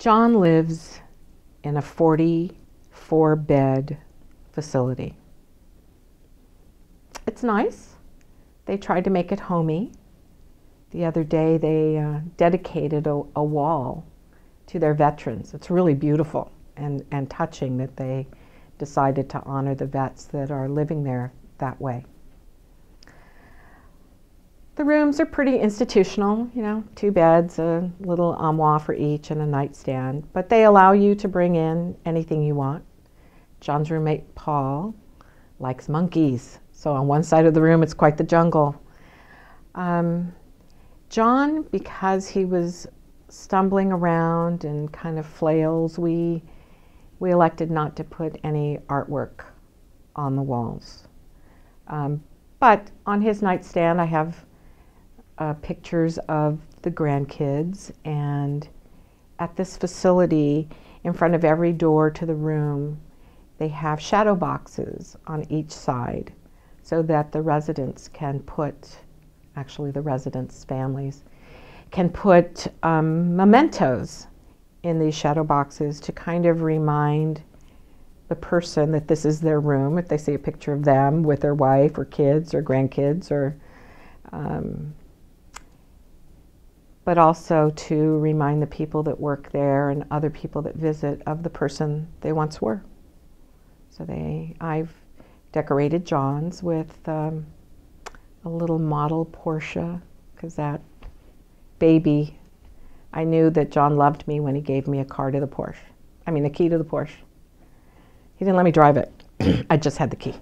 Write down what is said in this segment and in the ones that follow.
John lives in a 44-bed facility. It's nice. They tried to make it homey. The other day they dedicated a wall to their veterans. It's really beautiful and touching that they decided to honor the vets that are living there that way. The rooms are pretty institutional, 2 beds, a little armoire for each, and a nightstand. But they allow you to bring in anything you want. John's roommate, Paul, likes monkeys. So on one side of the room, it's quite the jungle. John, because he was stumbling around and kind of flails, we elected not to put any artwork on the walls. But on his nightstand, I have pictures of the grandkids, and at this facility, in front of every door to the room, they have shadow boxes on each side so that the residents can put, actually the residents' families, can put mementos in these shadow boxes to kind of remind the person that this is their room, if they see a picture of them with their wife or kids or grandkids, or but also to remind the people that work there and other people that visit of the person they once were. So I've decorated John's with a little model Porsche, because that baby, I knew that John loved me when he gave me a key to the Porsche. He didn't let me drive it. I just had the key.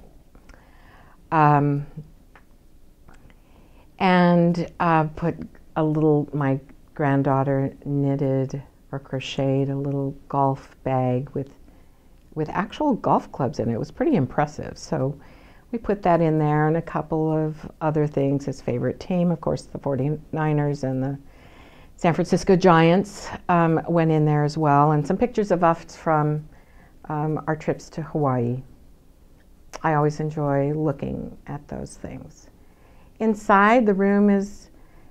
Put a little, my granddaughter knitted or crocheted a little golf bag with actual golf clubs in it. It was pretty impressive. So we put that in there, and a couple of other things. His favorite team, of course, the 49ers and the San Francisco Giants went in there as well, and some pictures of us from our trips to Hawaii. I always enjoy looking at those things. Inside, the room is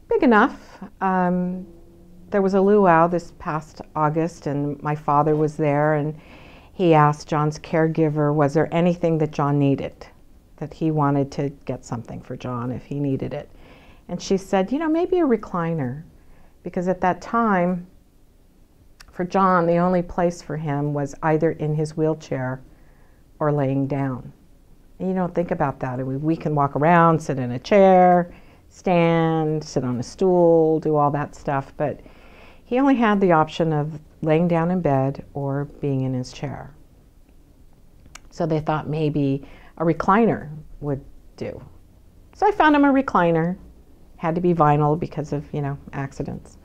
big enough. There was a luau this past August, and my father was there, and he asked John's caregiver, was there anything that John needed, that he wanted to get something for John if he needed it. And she said, maybe a recliner, because at that time, for John, the only place for him was either in his wheelchair or laying down. And you don't think about that. We can walk around, sit in a chair, stand, sit on a stool, do all that stuff, but he only had the option of laying down in bed or being in his chair. So they thought maybe a recliner would do. So I found him a recliner. Had to be vinyl because of, accidents.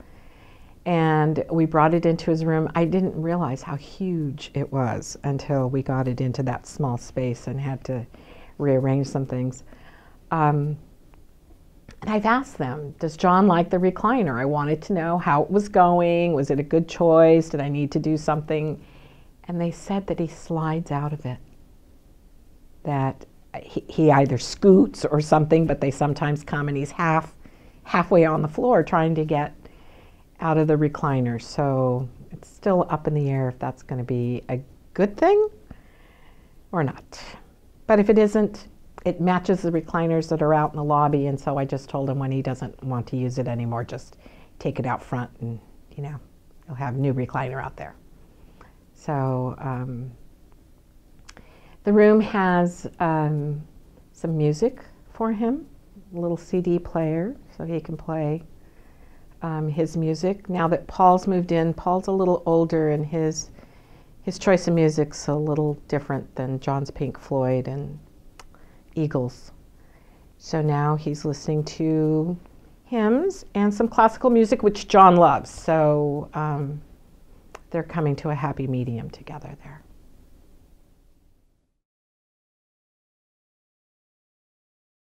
And we brought it into his room. I didn't realize how huge it was until we got it into that small space and had to rearrange some things. And I've asked them, does John like the recliner? I wanted to know how it was going. Was it a good choice? Did I need to do something? And they said that he slides out of it. That he either scoots or something, but they sometimes come and he's halfway on the floor trying to get out of the recliner. So it's still up in the air if that's going to be a good thing or not. But if it isn't, it matches the recliners that are out in the lobby, and so I just told him when he doesn't want to use it anymore, just take it out front and, you'll have a new recliner out there. So the room has some music for him, a little CD player, so he can play his music. Now that Paul's moved in, Paul's a little older, and his choice of music's a little different than John's Pink Floyd and Eagles. So now he's listening to hymns and some classical music, which John loves. So they're coming to a happy medium together there.